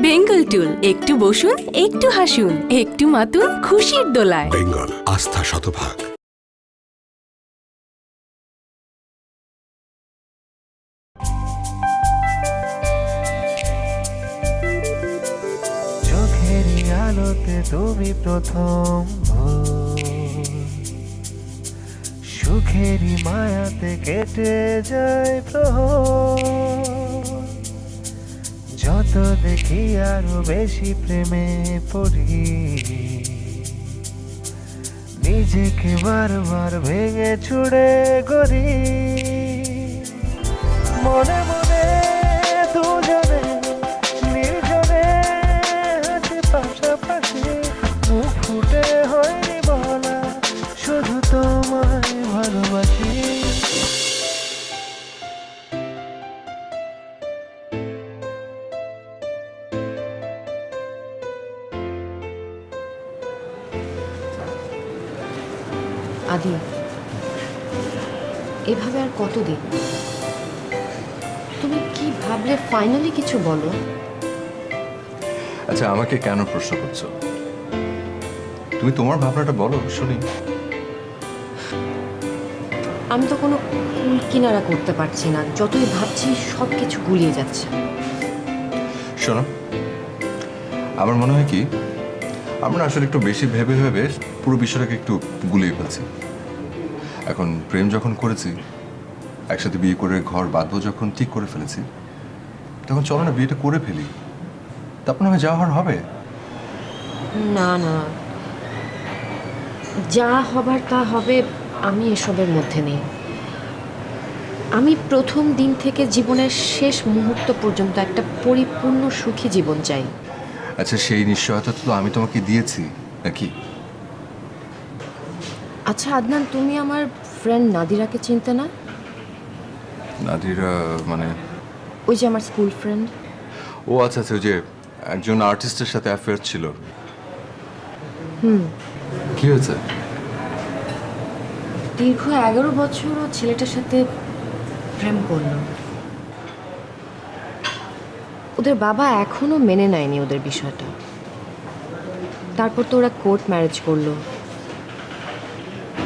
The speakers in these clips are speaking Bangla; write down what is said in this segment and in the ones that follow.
বেঙ্গল টুল, একটু বসুন, একটু হাসুন, একটু মাতুন খুশির দোলায়। বেঙ্গল, আস্থা শতভাগ। চোখের আলোতে তুমি প্রথম সুখেরই মায়াতে কেটে যায় প্রহর। যত দেখি আরো বেশি প্রেমে পড়ি, নিজেকে বারবার ভেঙে চুড়ে গড়ি। মনে মনে দুজনে নির্জনে হাসি পাশাপাশি, মুখ ফুটে হয়নি বলা, শুধু তোমায় ভালোবাসি। আদি, এভাবে আর কতদিন? তুমি কি ভাবলে ফাইনালি কিছু বলো। আচ্ছা, আমাকে কেন প্রশ্ন করছো? তুমি তোমার ভাবনাটা বলো শুনি। আমি তো কোনো কুল কিনারা করতে পারছি না, যতই ভাবছি সব কিছু গুলিয়ে যাচ্ছে। শোনো, আমার মনে হয় কি, আমরা আসলে একটু বেশি ভেবে ভেবে পুরো বিষয়টাকে একটু গুলিয়ে ফেলছি। এখন প্রেম যখন করেছি, একসাথে বিয়ে করে ঘর বাঁধবো যখন ঠিক করে ফেলেছি, তখন চলো না বিয়েটা করে ফেলি, তারপর আমি যা হওয়ার হবে। না না, যা হবার তা হবে, আমি এসবের মধ্যে নেই। আমি প্রথম দিন থেকে জীবনের শেষ মুহূর্ত পর্যন্ত একটা পরিপূর্ণ সুখী জীবন চাই। আচ্ছা, সেই নিশ্চয়তা তো আমি তোমাকে দিয়েছি নাকি? আচ্ছা আদনান, তুমি আমার ফ্রেন্ড নাদিরাকে চিনতে না? নাদিরা মানে? ওই যে আমার স্কুল ফ্রেন্ড। ও আচ্ছা আচ্ছা, ওই যে একজন আর্টিস্টের সাথে অ্যাফেয়ার ছিল। কি হয়েছে? দীর্ঘ 11 বছর ও ছেলেটার সাথে প্রেম করলো। ওদের বাবা এখনো মেনে নেয়নি ওদের বিষয়টা। তারপর তো ওরা কোর্ট ম্যারেজ করলো।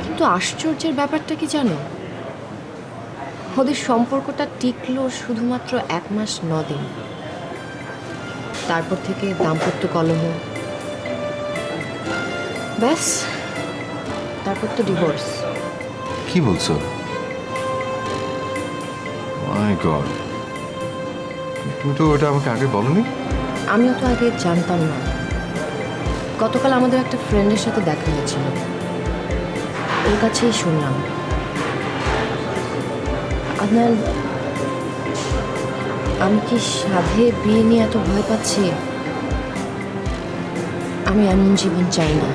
কিন্তু আশ্চর্যের ব্যাপারটা কি জানো, ওদের সম্পর্কটা টিকলো শুধুমাত্র 1 মাস 9 দিন। তারপর থেকে দাম্পত্য কলহ, ব্যাস, তারপর তো ডিভোর্স। কি বলছো? মাই গড, তুমি তো ওটা আমাকে আগে বলনি। আমিও তো আগে জানতাম না। গতকাল আমাদের একটা ফ্রেন্ডের সাথে দেখা হয়েছিল, ওর কাছেই শুনলাম। আদনান, আমি কি সাধে বিয়ে নিয়ে এত ভয় পাচ্ছি? আমি এমন জীবন চাই না।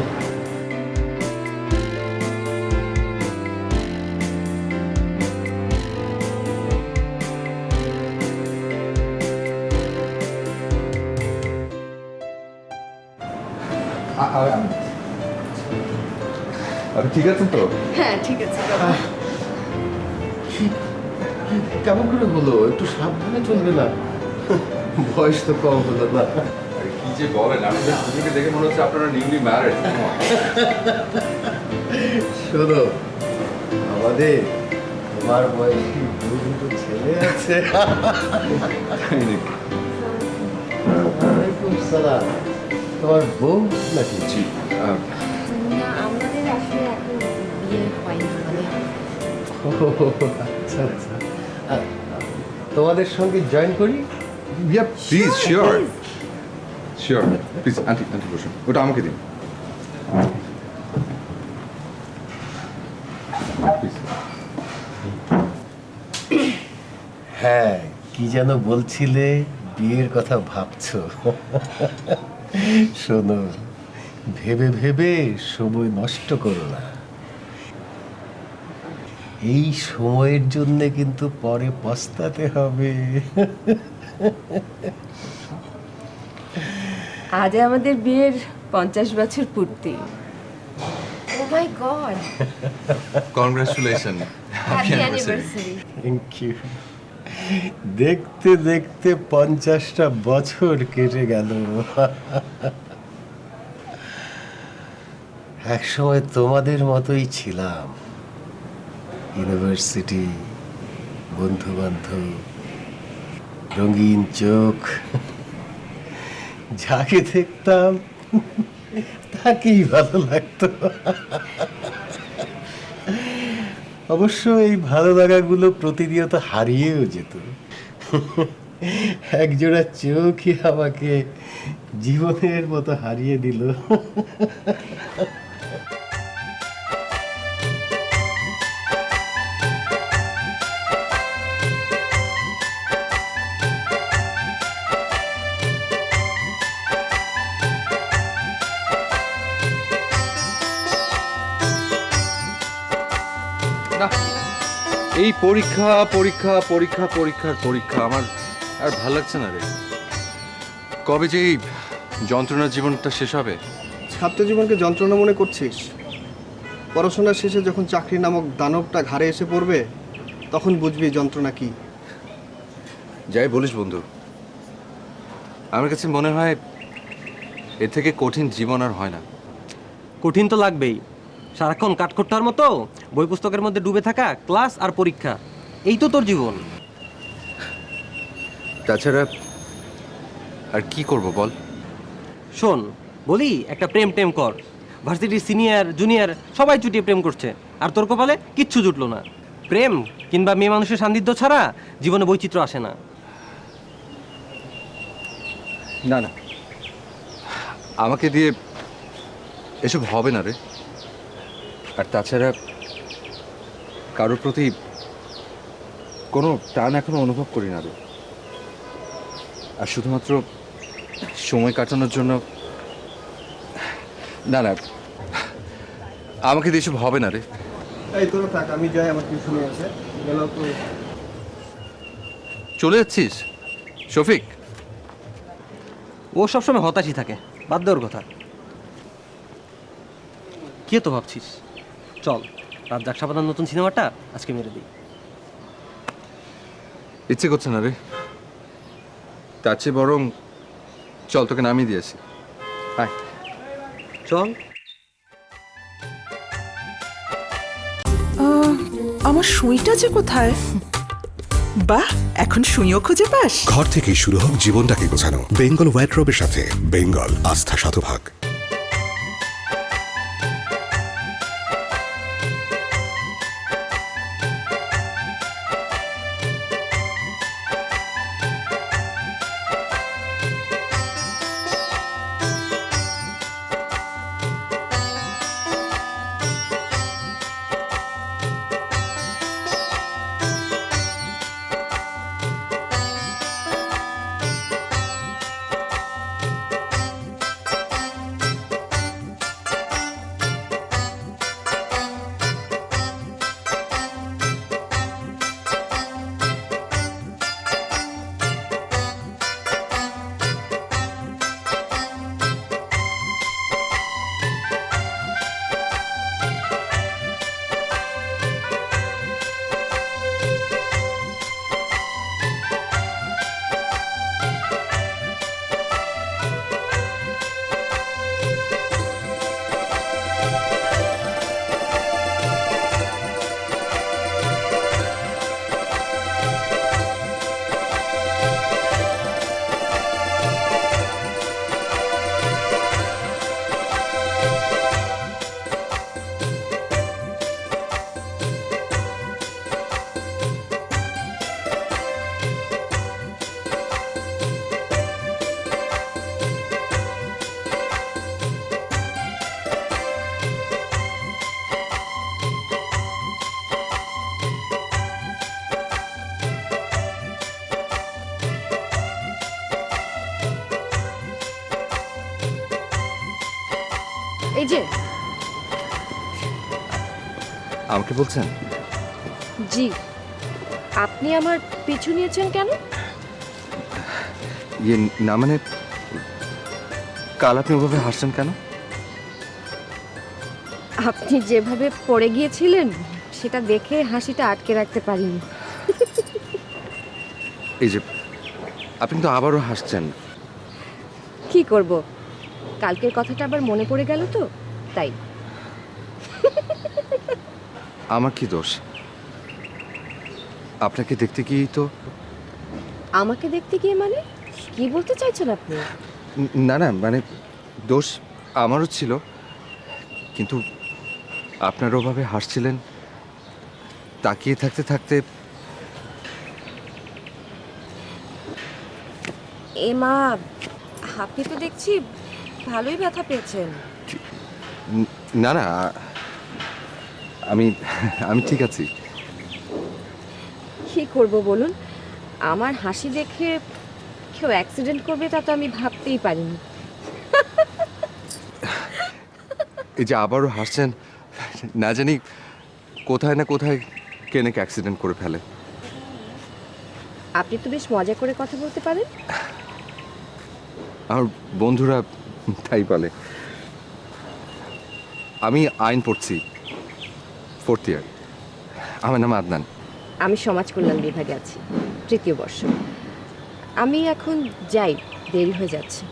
আপনি ঠিক আছেন তো? হ্যাঁ ঠিক আছে। কেমন করে হলো? একটু সাবধানে চলবে না? বয়স তো কম হলো না। কি যে বলেন, আপনাদের দুজনকে দেখে মনে হচ্ছে আপনারা নিউলি ম্যারিড। শোনো, আমাদের তোমার বয়সী দুটো ছেলে আছে। ওয়ালাইকুম সালাম। তোমার বউ নাকি? জি, না, আমাদের আসলে এখন বিয়ে হয়নি। মানে আচ্ছা আচ্ছা। তোমাদের সঙ্গে জয়েন করি? ইয়া please, sure sure please. Aunty aunty বসুন, ওটা আমাকে দিন প্লিজ। হ্যাঁ, কি যেন বলছিলে, বিয়ের কথা ভাবছো? শোনো, ভেবে ভেবে সময় নষ্ট করো না। এই সময়ের জন্য কিন্তু পরে পস্তাতে হবে। আজ আমাদের বিয়ের 50 বছর পূর্তি। Oh my god, congratulation, happy anniversary. Thank you. দেখতে দেখতে 50টা বছর কেটে গেল। একসময় তোমাদের মতোই ছিলাম, ইউনিভার্সিটি, বন্ধু বান্ধব, রঙিন চোখ, যাকে দেখতাম তাকেই ভালো লাগতো। অবশ্য এই ভালো লাগাগুলো প্রতিনিয়ত হারিয়েও যেত। একজোড়া চোখই আমাকে জীবনের মতো হারিয়ে দিল। না, এই পরীক্ষা পরীক্ষা পরীক্ষা পরীক্ষার পরীক্ষা আমার আর ভাল লাগছে না রে। কবে যে এই যন্ত্রণার জীবনটা শেষ হবে? ছাত্র জীবনকে যন্ত্রণা মনে করছিস? পড়াশোনার শেষে যখন চাকরি নামক দানবটা ঘাড়ে এসে পড়বে তখন বুঝবি যন্ত্রণা কি। যাই বলিস বন্ধু, আমার কাছে মনে হয় এর থেকে কঠিন জীবন আর হয় না। কঠিন তো লাগবেই, সারাক্ষণ কাঠখোট্টার মতো বই পুস্তকের মধ্যে ডুবে থাকা, ক্লাস আর পরীক্ষা, এই তো তোর জীবন। তাছাড়া আর কি করব বল? শোন বলি, একটা প্রেম টেম কর। ভার্সিটির সিনিয়র জুনিয়র সবাই চুটিয়ে প্রেম করছে, আর তোর কপালে কিচ্ছু জুটলো না। প্রেম কিংবা মেয়ে মানুষের সান্নিধ্য ছাড়া জীবনে বৈচিত্র্য আসে না। না না, আমাকে দিয়ে এসব হবে না রে। আর তাছাড়া কারোর প্রতি কোনো টান এখনো অনুভব করি না রে। আর শুধুমাত্র সময় কাটানোর জন্য না না, আমাকে দিয়ে এসব হবে না রে। এই তোরা থাক, আমি যাই, আমার টিউশনে আছে। গেলাম তো। চলে যাচ্ছিস শফিক? ও সবসময় হতাশই থাকে, বাদ দেওয়ার কথা। কে তো ভাবছিস? চল, রাজ্জাক সাবাদার নতুন সিনেমাটা আজকে মেরে দিই। ইচ্ছে করছে না রে। তার চেয়ে বরং চল, তোকে নামিয়ে দিয়েছি। হ্যাঁ চল। আমার সুইটা যে কোথায়? বাহ, এখন সুইও খুঁজে পাস? ঘর থেকেই শুরু হোক জীবনটাকে গোছানো বেঙ্গল ওয়ার্ড্রোবের সাথে। বেঙ্গল, আস্থা শতভাগ। এই যে, আমাকে বলছেন? জি। আপনি আমার পিছু নিয়েছেন কেন? ইয়ে না, মানে কাল আপনি ওভাবে হাসছেন কেন? আপনি যেভাবে পড়ে গিয়েছিলেন সেটা দেখে হাসিটা আটকে রাখতে পারিনি। এই যে আপনি তো আবারও হাসছেন। কি করব, কালকের কথাটা আবার মনে পড়ে গেল তো তাই। আমার কি দোষ? আপনাকে দেখতে গিয়েই তো। আমাকে দেখতে গিয়ে মানে কি বলতে চাইছেন আপনি? না না, মানে দোষ আমারও ছিল, কিন্তু আপনার ওভাবে হাসছিলেন, তাকিয়ে থাকতে থাকতে। এ মা, আপনি তো দেখছি ভালোই ব্যথা পেয়েছেন। না না, আমি আমি ঠিক আছি। কি করব বলুন, আমার হাসি দেখে কেউ অ্যাক্সিডেন্ট করবে তা তো আমি ভাবতেই পারিনি। এই যে আবারও হাসছেন, না জানি কোথায় না কোথায় কেনেকে অ্যাক্সিডেন্ট করে ফেলে। আপনি তো বেশ মজা করে কথা বলতে পারেন। আমার বন্ধুরা তাই বলে। আমি আইন পড়ছি, 4th ইয়ার। আমার নাম আদনান। আমি সমাজ কল্যাণ বিভাগে আছি, 3য় বর্ষ। আমি এখন যাই, দেরি হয়ে যাচ্ছে।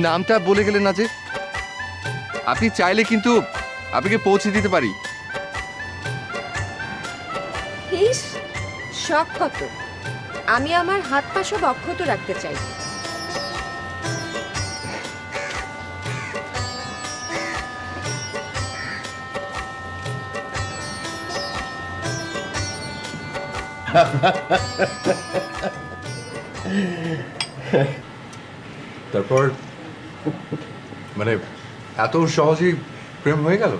নামটা বলে গেলেন না যে? আপনি চাইলে কিন্তু আপনাকে পৌঁছে দিতে পারি। ইস, শখ কত! আমি আমার হাত পা সব অক্ষত রাখতে চাই। তারপর মানে এত সহজেই প্রেম হয়ে গেল?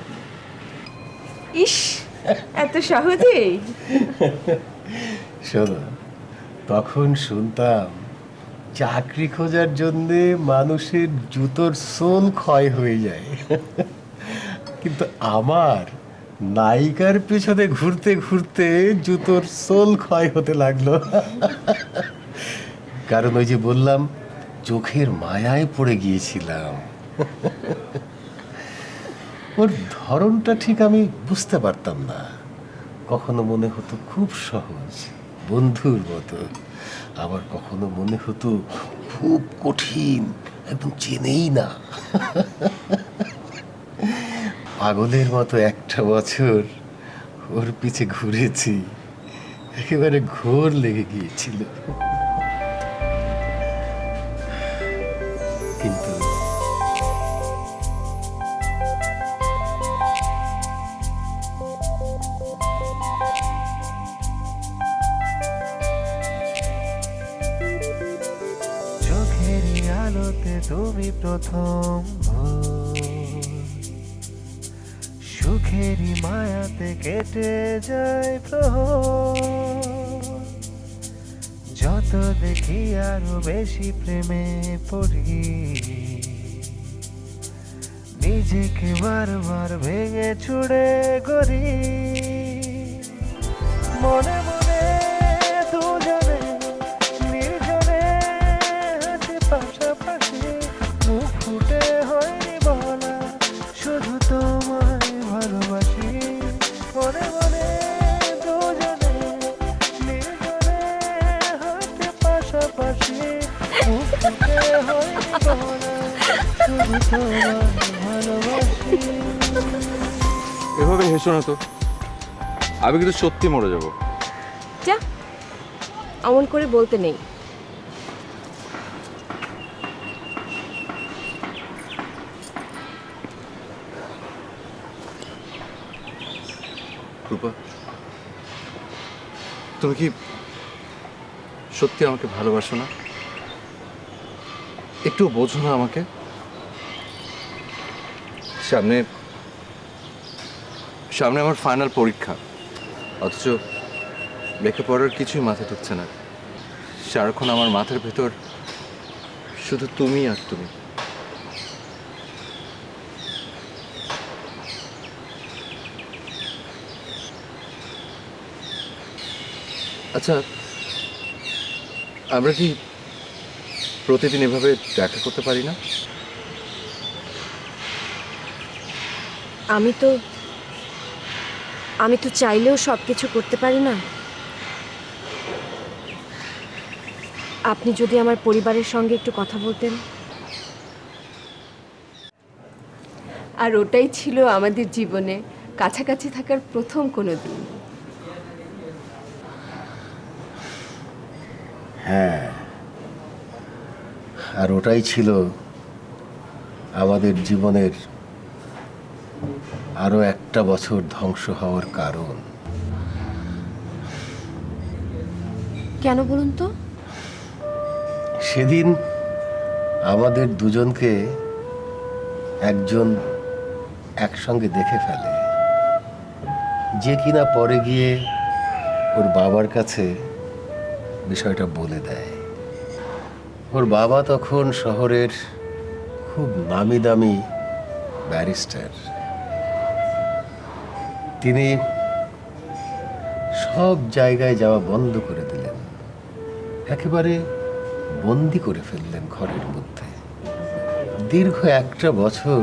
ইস, এত সহজেই? শোনো, তখন শুনতাম চাকরি খোঁজার জন্যে মানুষের জুতোর সোল ক্ষয় হয়ে যায়, কিন্তু আমার নায়িকার পেছনে ঘুরতে ঘুরতে জুতোর সোল ক্ষয় হতে লাগলো। কারণ ওই যে বললাম, চোখের মায়ায় পড়ে গিয়েছিলাম। ওর ধরনটা ঠিক আমি বুঝতে পারতাম না। কখনো মনে হতো খুব সহজ, বন্ধুর মতো, আবার কখনো মনে হতো খুব কঠিন, একদম চেনেই না। পাগলের মতো একটা বছর ওর পিছে ঘুরেছি, একেবারে ঘোর লেগে গিয়েছিল। কিন্তু চোখেরই আলোতে তুমি প্রথম ভোর, সুখেরই মায়াতে কেটে যায় প্রহর। যত দেখি আরো বেশি প্রেমে পড়ি, নিজেকে বারবার ভেঙে চুড়ে গড়ি। মনে মনে দুজনে নির্জনে হাসি পাশাপাশি, মুখ ফুটে হয়নি বলা শুধু তোমায় ভালোবাসি। মনে মনে দুজনে নির্জনে হাসি পাশাপাশি, মুখ ফুটে হয়নি বলা শুধু তোমায় ভালোবাসি। এভাবে হেসো না তো, আমি কিন্তু সত্যি মরে যাব। যা, অমন করে বলতে নেই। রূপা, তুমি কি সত্যি আমাকে ভালোবাসো না? একটু বোঝো না আমাকে? সামনে সামনে আমার ফাইনাল পরীক্ষা, অথচ লেখাপড়ার কিছুই মাথা ঢুকছে না। সারাক্ষণ আমার মাথার ভেতর শুধু তুমি আর তুমি। আচ্ছা, আমরা কি প্রতিদিন এভাবে দেখা করতে পারি না? আমি তো চাইলেও সব কিছু করতে পারি না। আপনি যদি আমার পরিবারের সঙ্গে একটু কথা বলতেন। আর ওটাই ছিল আমাদের জীবনে কাছাকাছি থাকার প্রথম কোনো দিন। হ্যাঁ, আর ওটাই ছিল আমাদের জীবনের আরো একটা বছর ধ্বংস হওয়ার কারণ। কেন বলুন তো? সেদিন আমাদের দুজনকে একজন একসঙ্গে দেখে ফেলে, যে কিনা পরে গিয়ে ওর বাবার কাছে বিষয়টা বলে দেয়। ওর বাবা তখন শহরের খুব নামি দামি ব্যারিস্টার। তিনি সব জায়গায় যাওয়া বন্ধ করে দিলেন, একেবারে বন্দি করে ফেললেন ঘরের মধ্যে। দীর্ঘ একটা বছর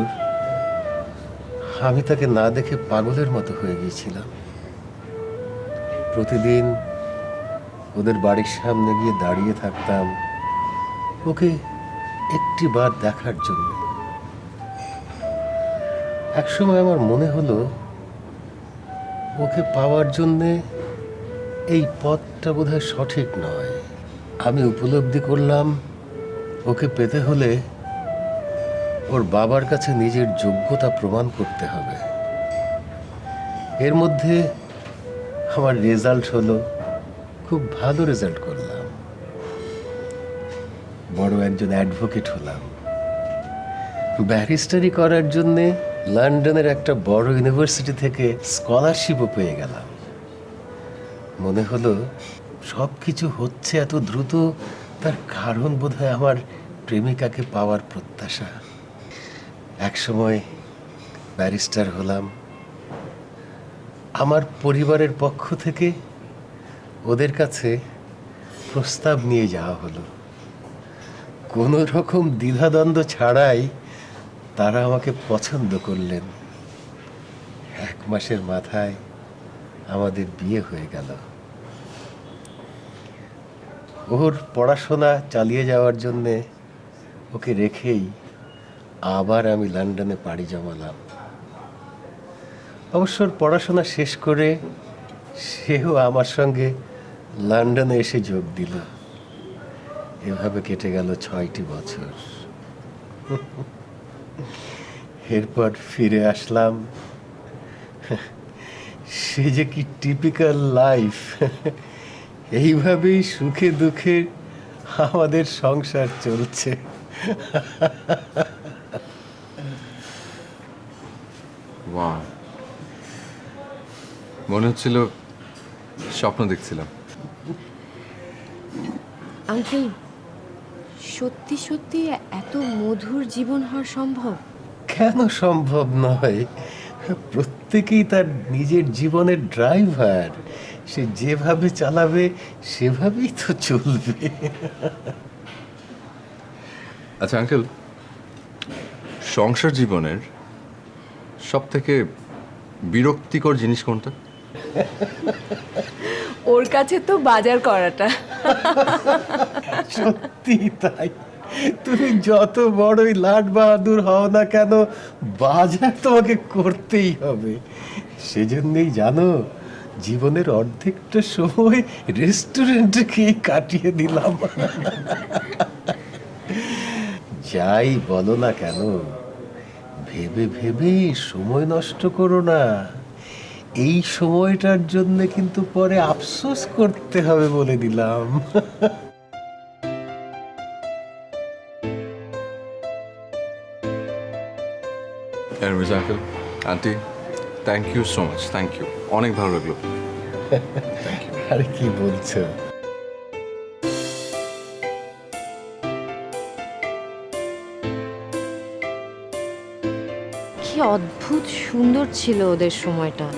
আমি তাকে না দেখে পাগলের মতো হয়ে গিয়েছিলাম। প্রতিদিন ওদের বাড়ির সামনে গিয়ে দাঁড়িয়ে থাকতাম ওকে একটি বার দেখার জন্য। একসময় আমার মনে হলো ওকে পাওয়ার জন্যে এই পথটা বোধহয় সঠিক নয়। আমি উপলব্ধি করলাম ওকে পেতে হলে ওর বাবার কাছে নিজের যোগ্যতা প্রমাণ করতে হবে। এর মধ্যে আমার রেজাল্ট হলো, খুব ভালো রেজাল্ট করলাম, বড় একজন অ্যাডভোকেট হলাম। ব্যারিস্টারি করার জন্যে লন্ডনের একটা বড় ইউনিভার্সিটি থেকে স্কলারশিপও পেয়ে গেলাম। মনে হলো সব কিছু হচ্ছে এত দ্রুত, তার কারণ বোধহয় আমার প্রেমিকাকে পাওয়ার প্রত্যাশা। একসময় ব্যারিস্টার হলাম। আমার পরিবারের পক্ষ থেকে ওদের কাছে প্রস্তাব নিয়ে যাওয়া হলো। কোনো রকম দ্বিধাদ্বন্দ্ব ছাড়াই তারা আমাকে পছন্দ করলেন। 1 মাসের মাথায় আমাদের বিয়ে হয়ে গেল। ওর পড়াশোনা চালিয়ে যাওয়ার জন্যে ওকে রেখেই আবার আমি লন্ডনে পাড়ি জমালাম। অবশ্য ওর পড়াশোনা শেষ করে সেও আমার সঙ্গে লন্ডনে এসে যোগ দিল। এভাবে কেটে গেল 6টি বছর। এরপর ফিরে আসলাম। সে যে কি টিপিক্যাল লাইফ! এইভাবেই সুখে দুঃখে আমাদের সংসার চলছে। ওয়াও, মনে হচ্ছিল স্বপ্ন দেখছিলাম। আঙ্কেল, সত্যি সত্যি এত মধুর জীবন হওয়া সম্ভব? কেন সম্ভব নয়? প্রত্যেকেই তার নিজের জীবনের ড্রাইভার। সে যেভাবে চালাবে সেভাবেই তো চলবে। আচ্ছা আঙ্কেল, সংসার জীবনের সব থেকে বিরক্তিকর জিনিস কোনটা? ওর কাছে তো বাজার করাটা। সত্যি তাই। তুমি যত বড়ই লাট বাহাদুর হও না কেন, বাজার তোমাকে করতেই হবে। সেজন্যই জানো, জীবনের অর্ধেকটা সময় রেস্টুরেন্টে খেয়ে কাটিয়ে দিলাম। যাই বলো না কেন, ভেবে ভেবে সময় নষ্ট করো না। এই সময়টার জন্য কিন্তু পরে আফসোস করতে হবে, বলে দিলাম। Anyways uncle, aunty, thank you so much, thank you, অনেক ভালো লাগলো। আরে কি বলছো? কি অদ্ভুত সুন্দর ছিল ওদের সময়টা,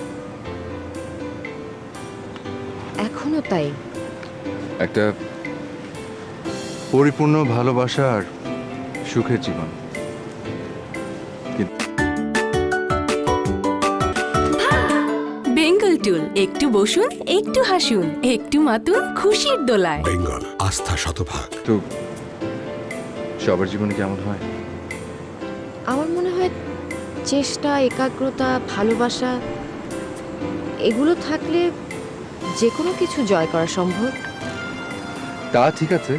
এখনো তাই। একটা পরিপূর্ণ ভালোবাসা আর সুখের জীবন। বেঙ্গল টুল, একটু বসুন, একটু হাসুন, একটু মাতুন খুশির দোলায়। বেঙ্গল, আস্থা শতভাগ। তো সবার জীবনে কেমন হয়? আমার মনে হয় চেষ্টা, একাগ্রতা, ভালোবাসা এগুলো থাকলে যে কোনো কিছু জয় করা সম্ভব। তা ঠিক আছে,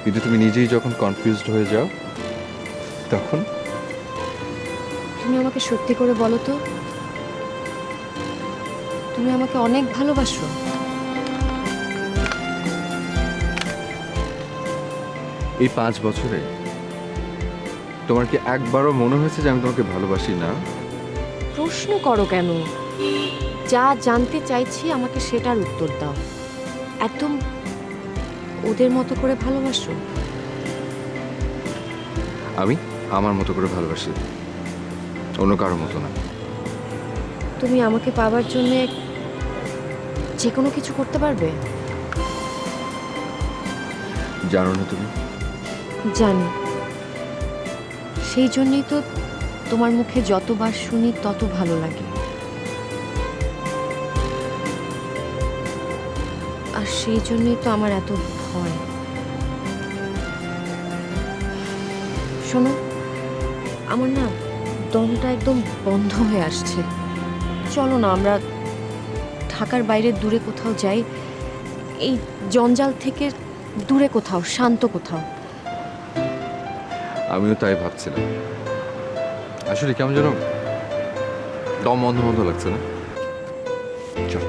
কিন্তু তুমি নিজেই যখন কনফিউজড হয়ে যাও তখন? তুমি আমাকে সত্যি করে বলো তো, তুমি আমাকে অনেক ভালোবাসো? এই 5 বছরে তোমার কি একবারও মনে হয়েছে যে আমি তোমাকে ভালোবাসি না? প্রশ্ন করো কেন? যা জানতে চাইছি আমাকে সেটার উত্তর দাও। একদম ওদের মতো করে ভালোবাসো? আমি আমার মতো করে ভালোবাসি, অন্য কারোর মতো না। তুমি আমাকে পাওয়ার জন্য যে কোনো কিছু করতে পারবে? জানো না তুমি? জানি, সেই জন্যই তো তোমার মুখে যতবার শুনি তত ভালো লাগে। আর সেই জন্যই তো আমার এত ভয়। শোনো, আমার না দমটা একদম বন্ধ হয়ে আসছে। চলো না আমরা ঢাকার বাইরে দূরে কোথাও যাই, এই জঞ্জাল থেকে দূরে কোথাও, শান্ত কোথাও। আমিও তাই ভাবছিলাম। আসলে কেমন যেন দম বন্ধ বন্ধ লাগছে না? চল।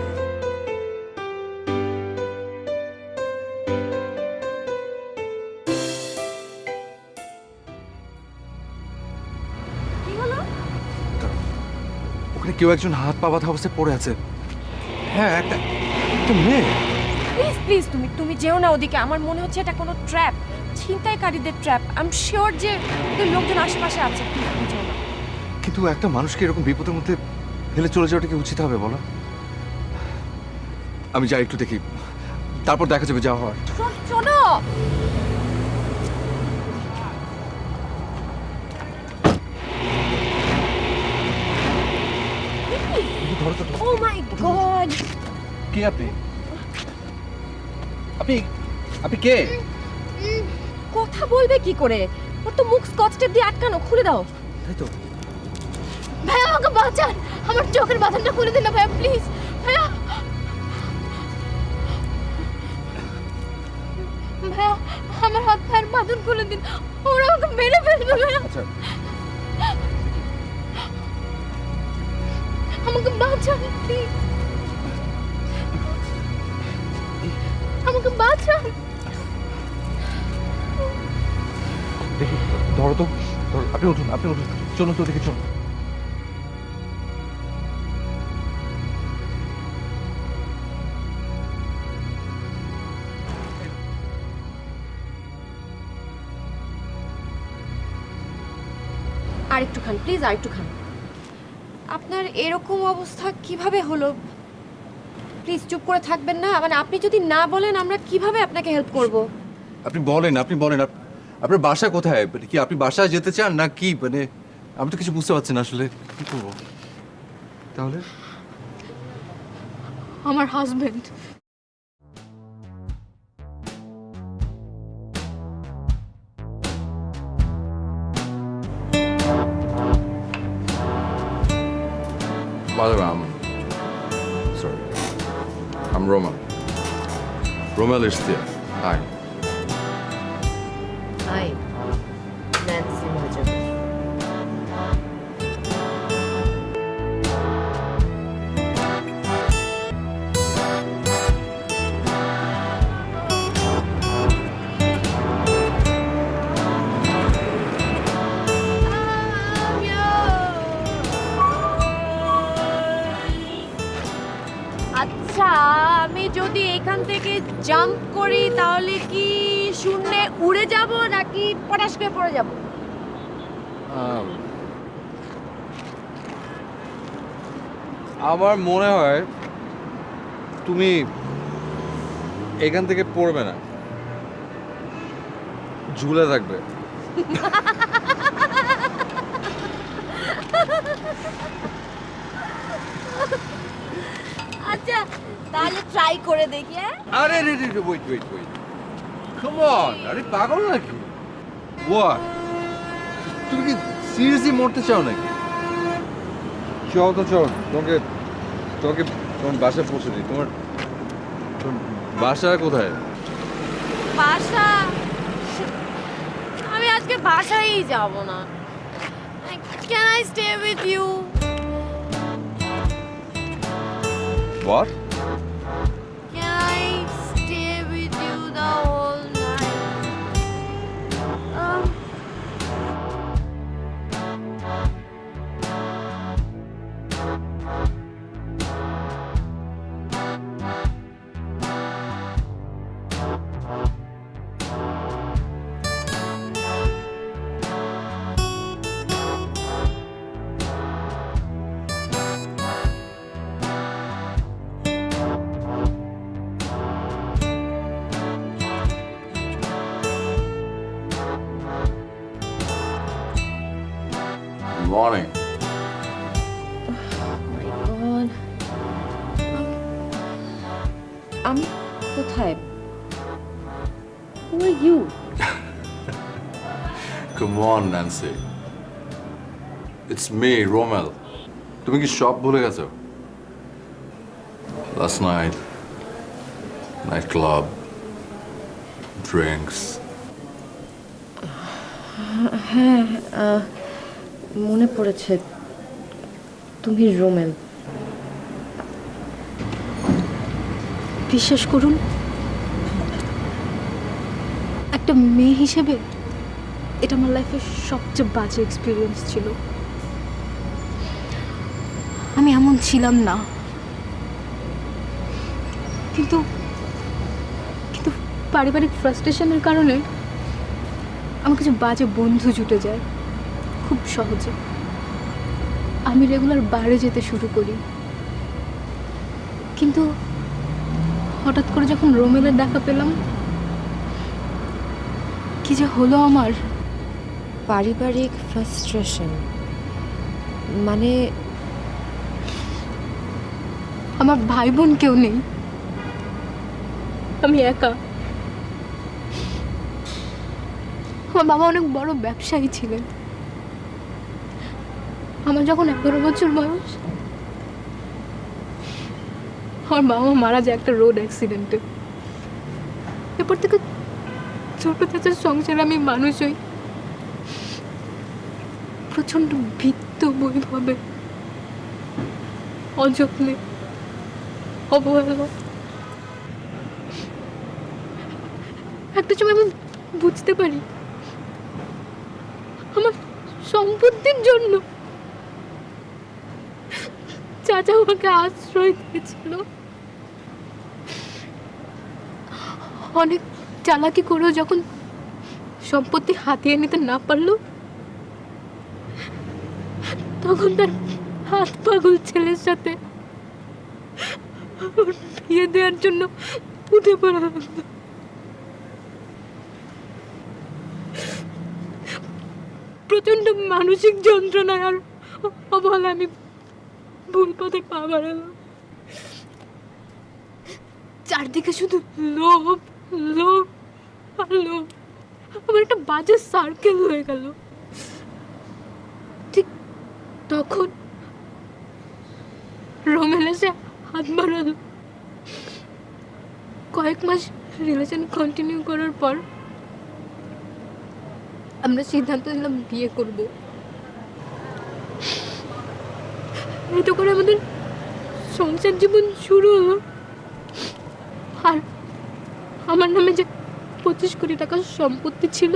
ওখানে কেউ একজন হাত পা বাঁধা অবস্থায় পড়ে আছে। হ্যাঁ, একটা মেয়ে। প্লিজ প্লিজ তুমি যেও না ওদিকে। আমার মনে হচ্ছে এটা কোনো ট্র্যাপ, ছিনতাইকারীদের ট্র্যাপ। আই এম শিওর যে ওদের লোকজন আশেপাশে আছে। কিন্তু একটা মানুষকে এরকম বিপদের মধ্যে ফেলে চলে যাওয়াটা কি উচিত হবে বলো? আমি যাই একটু দেখি, তারপর দেখা যাবে যা হওয়ার। শোনো, ও মাই গড! কে আপনি? আপনি কে? কথা বলবে কি করে? ওর তো মুখ স্কচ টেপ দিয়ে আটকানো। খুলে দাও। তাই তো। ভাইয়া আমাকে বাঁচান, আমার চোখের বাঁধনটা খুলে দিন না ভাইয়া, প্লিজ ভাইয়া। ভাইয়া আমার হাত পায়ের বাঁধন খুলে দিন, ওরা আমাকে মেরে ফেলবে ভাইয়া। আচ্ছা, আমাকে বাঁচান প্লিজ, আমাকে বাঁচান। দেখি, ধরো তো, ধরো। আপনি উঠুন, চলুন তো দেখি, চলুন। আরেকটু খান প্লিজ, আরেকটু খান। আপনার এরকম অবস্থা কিভাবে হলো? প্লিজ চুপ করে থাকবেন না। মানে আপনি যদি না বলেন আমরা কিভাবে আপনাকে হেল্প করব? আপনি বলেন। আপনার বাসা কোথায়? মানে কি আপনি বাসায় যেতে চান না কি? মানে আমি তো কিছু বুঝতে পারছি না আসলে কি করবো তাহলে। আমার husband. By the way, sorry. I'm Roman. Romel is there. Hi. Hi, Nancy Mahajan. আচ্ছা, আমি যদি এখান থেকে জাম্প করি তাহলে কি শূন্যে উড়ে যাব নাকি পটাশ করে পড়ে যাব? আমার মনে হয় তুমি এখান থেকে পড়বে না, ঝুলে থাকবে। আচ্ছা তাহলে ট্রাই করে দেখি হ্যাঁ আরে রে রে wait wait wait come on আরে পাগল নাকি হোয়াট তুমি কি সিরিয়াসলি মরতে চাও নাকি চল তো চল তোমাকে তোমাকে তোমার বাসায় পৌঁছে দিই তোমার বাসা কোথায় বাসা আমি আজকে বাসায় যাব না can I stay with you what can I stay with you the whole night morning আমি কোথায় Who are you? Come on, Nancy. It's me, Romel. তুমি কি সব ভুলে গেছো? Last night, nightclub, drinks. হ্যাঁ মনে পড়েছে তুমি রোমেল বিশ্বাস করুন একটা মেয়ে হিসেবে এটা আমার লাইফের সবচেয়ে বাজে এক্সপিরিয়েন্স ছিল আমি এমন ছিলাম না কিন্তু কিন্তু পারিবারিক ফ্রাস্ট্রেশনের কারণে আমার কিছু বাজে বন্ধু জুটে যায় খুব সহজে আমি রেগুলার বাইরে যেতে শুরু করি কিন্তু হঠাৎ করে যখন রোমেলের দেখা পেলাম কি যে হলো আমার পারিবারিক ফ্রাস্ট্রেশন মানে আমার ভাই বোন কেউ নেই আমি একা আমার বাবা অনেক বড় ব্যবসায়ী ছিলেন আমার যখন 11 বছর বয়স আমার বাবা মারা যায় একটা রোড অ্যাক্সিডেন্টে এরপর থেকে ছোট চাচার সংসারে আমি মানুষ হই প্রচন্ড ভিত্ত বৈভাবে অযত্নে অবহেলা একটা সময় আমি বুঝতে পারি আমার সম্পত্তির জন্য চাচা আমাকে আশ্রয় দিয়েছিল অনেক চালাকি করেও যখন সম্পত্তি হাতিয়ে নিতে না পারলো তখন তার হাত পাগল ছেলের সাথে বিয়ে দেওয়ার জন্য উঠে পড়া লাগলো প্রচন্ড মানসিক যন্ত্রণায় আর অবহেলা আমি ভুল পথে পা বাড়ালাম চারদিকে শুধু লোভ লোভ আর লোভ আমার একটা বাজে সার্কেল হয়ে গেল ঠিক তখন রোমেল এসে হাত বাড়ালো কয়েক মাস রিলেশন কন্টিনিউ করার পর আমরা সিদ্ধান্ত নিলাম বিয়ে করব এত করে আমাদের সংসার জীবন শুরু হলো আর আমার নামে যে 25 কোটি টাকার সম্পত্তি ছিল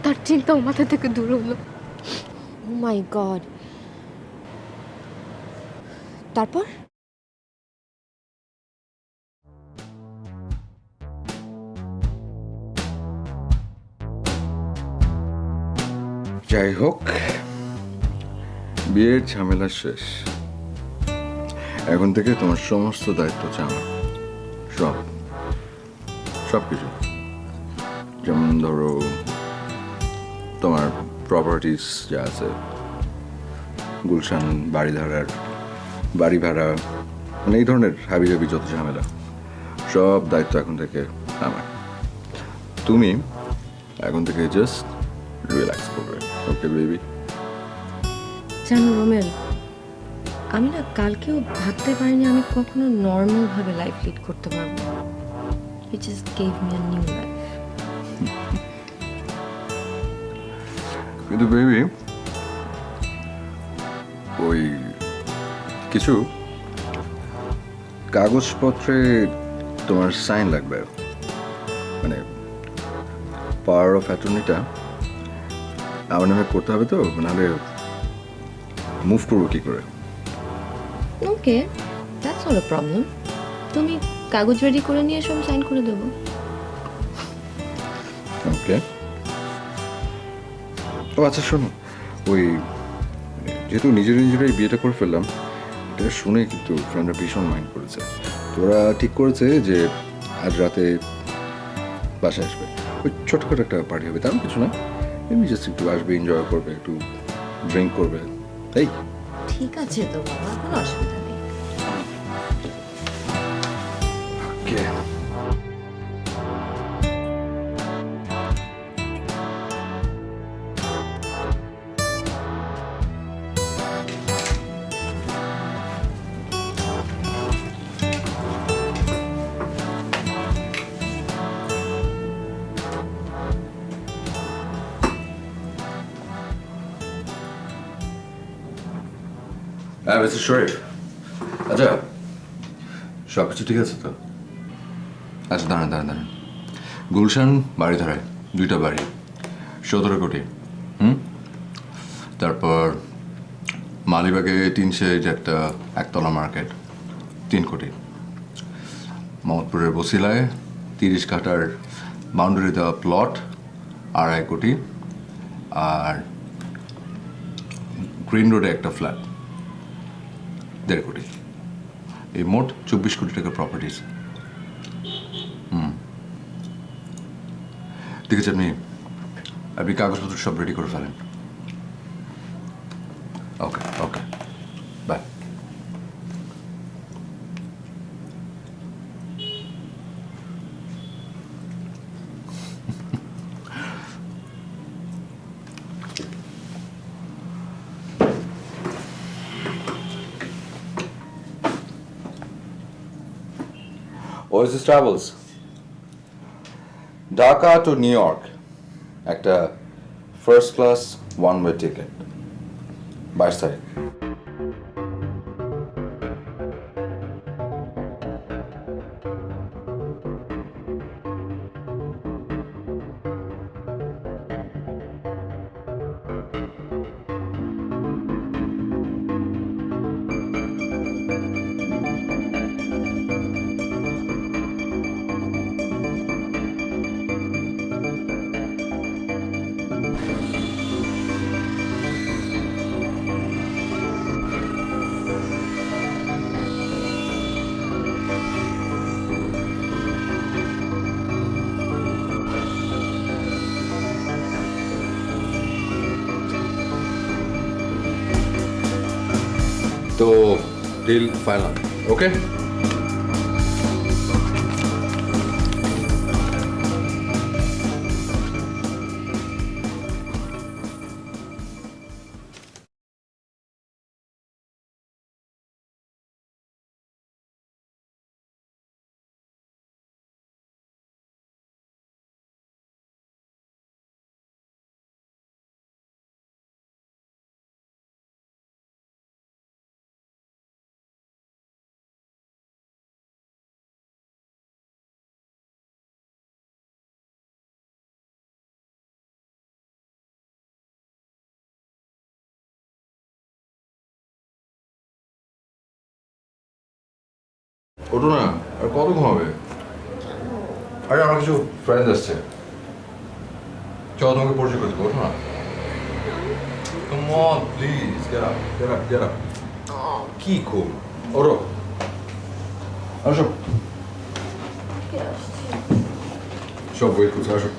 তার চিন্তাও মাথা থেকে দূর হলো ও মাই গড তারপর যাই হোক বিয়ের ঝামেলা শেষ এখন থেকে তোমার সমস্ত দায়িত্ব হচ্ছে আমার সব সব কিছু যেমন ধরো তোমার প্রপার্টিস যা আছে গুলশান বাড়িধারার বাড়ি ভাড়া মানে এই ধরনের হাবিজাবি যত ঝামেলা সব দায়িত্ব এখন থেকে আমার। তুমি এখন থেকে জাস্ট রিল্যাক্স করবে, ওকে বেবি? জানো রোমেল, আমি না কালকেও ভাবতে পারিনি আমি কখনো নর্মাল ভাবে লাইফ লিড করতে পারবো। It just gave me a new life. কিন্তু বেবি ওই কিছু কাগজপত্রে তোমার সাইন লাগবে, মানে পাওয়ার অফ অ্যাটর্নিটা আমার নামে করতে হবে, তো নাহলে মুভ করবো কি করে? ওকে, দ্যাটস নট আ প্রবলেম। তুমি কাগজ রেডি করে নিয়ে সব সাইন করে দেবো। ওকে। ও আচ্ছা শোনো, ওই যেহেতু নিজেরাই বিয়েটা করে ফেললাম, এটা শুনে কিন্তু ফ্রেন্ডরা ভীষণ মাইন্ড করেছে। তোরা ঠিক করেছে যে আজ রাতে বাসায় আসবে, ওই ছোটখাটো একটা পার্টি হবে, তেমন কিছু না, এমনি জাস্ট একটু আসবে, এনজয় করবে, একটু ড্রিঙ্ক করবে, এই। ঠিক আছে তো বাবা, কোনো অসুবিধা নেই। Okay. মিস্টার শরীফ, আচ্ছা সব কিছু ঠিক আছে তো? আচ্ছা দাঁড়ান, গুলশান বাড়িধারায় 2টা বাড়ি, 17 কোটি। তারপর মালিবাগে 3 শেড একটা একতলা মার্কেট, 3 কোটি। মোহাম্মদপুরের বসিলায় 30 কাঠার বাউন্ডারি দেওয়া প্লট, 2.5 কোটি। আর গ্রিন রোডে একটা ফ্ল্যাট, 1.5 কোটি। এই মোট 24 কোটি টাকার প্রপার্টিজ। ঠিক আছে, আপনি কাগজপত্র সব রেডি করে ফেলেন। Okay okay, bye. Oasis Travels, Dhaka to New York, একটা first class one way ticket, 22 তারিখ। তো ডিল ফাইনাল, ওকে? ওঠো না, আর কত ঘুমাবে? আরে আমার কিছু ফ্রেন্ড আসছে, চল তোমাকে পরিচয় করে দেবো, ওঠো না। Come on, please, get up. কি ঘুম, ওঠো, আসো। সব ওয়েট করছে, আসো।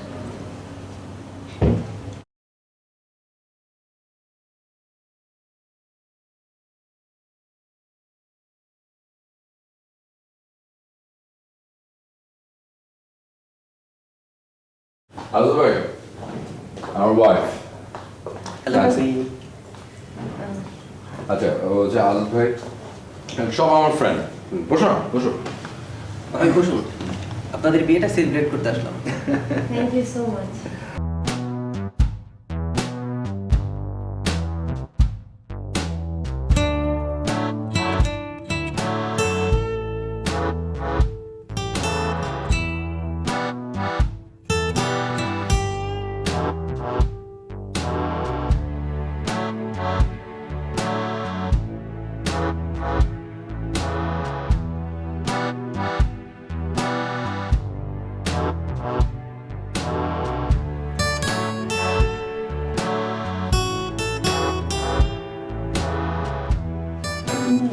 আলু ভাই, আমার ওয়াইফ। আচ্ছা, ও হচ্ছে আলু ভাই, সব আমার ফ্রেন্ড। বসো না, বসো। ভাই বসুন, আপনাদের বিয়েটা সেলিব্রেট করতে আসলাম। Thank you so much.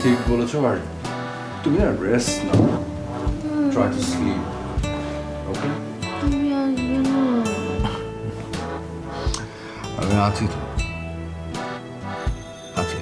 ঠিক বলেছো, আর তুমি না রেস্ট নাও, ট্রাই টু স্লিপ, ওকে? তুমি আসবে না? আমি আছি তো, আছি।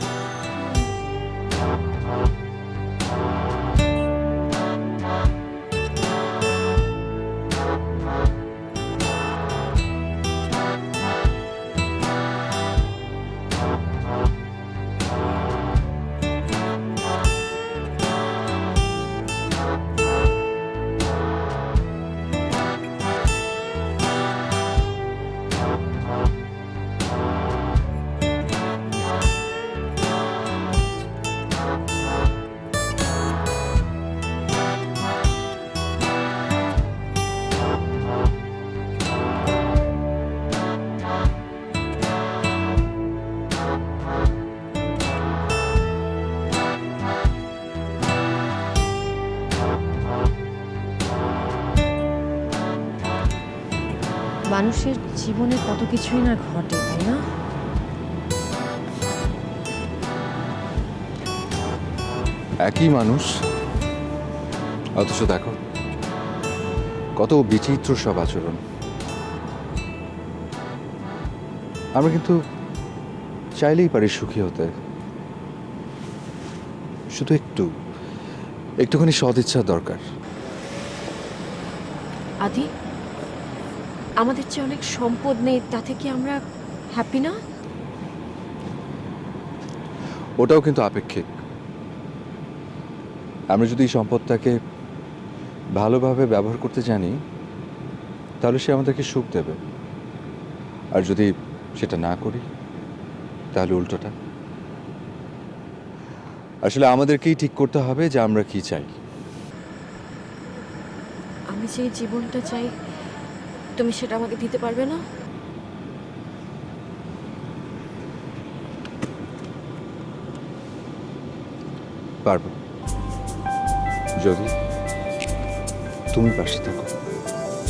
মানুষের জীবনে কত কিছুই না ঘটে, তাই না? একই মানুষ, অথচ দেখো কত বিচিত্র সব আচরণ। আমরা কিন্তু চাইলেই পারি সুখী হতে, শুধু একটুখানি সদিচ্ছা দরকার। আদি, আমাদের চেয়ে অনেক সম্পদ নেই, তাতে কি আমরা হ্যাপি না? ওটাও কিন্তু আপেক্ষিক। আমরা যদি এই সম্পদটাকে ভালোভাবে ব্যবহার করতে জানি, তাহলে সে আমাদেরকে সুখ দেবে, আর যদি সেটা না করি তাহলে উল্টোটা। আসলে আমাদেরকেই ঠিক করতে হবে যে আমরা কি চাই। আমি যে জীবনটা চাই, তুমি সেটা আমাকে দিতে পারবে না? পারবো, যদি তুমি পাশে থাকো।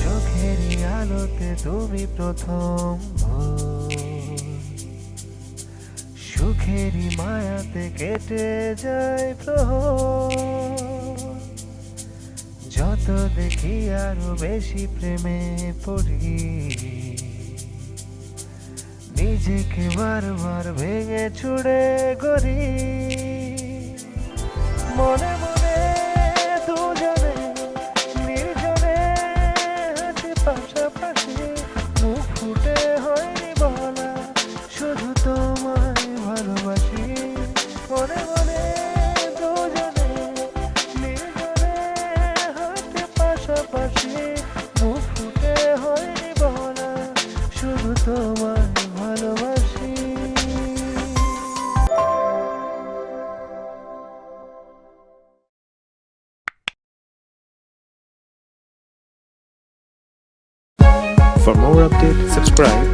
চোখেরই আলোতে তুমি প্রথম ভোর, সুখেরই মায়াতে কেটে যায় প্রহর, যত দেখি আরো বেশি প্রেমে পড়ি, নিজেকে বারবার ভেঙে ছুড়ে গড়ি, মনে মনে দুজনে নির্জনে হাসি পাশাপাশি, মুখ ফুটে হয়নি বলা শুধু তোমায় ভালোবাসি, মনে মনে দুজনে নির্জনে হাসি পাশাপাশি, মুখ ফুটে হয়নি বলা শুধু তোমায় ভালোবাসি। For more updates, subscribe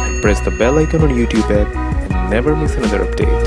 and press the bell icon on YouTube app and never miss another update.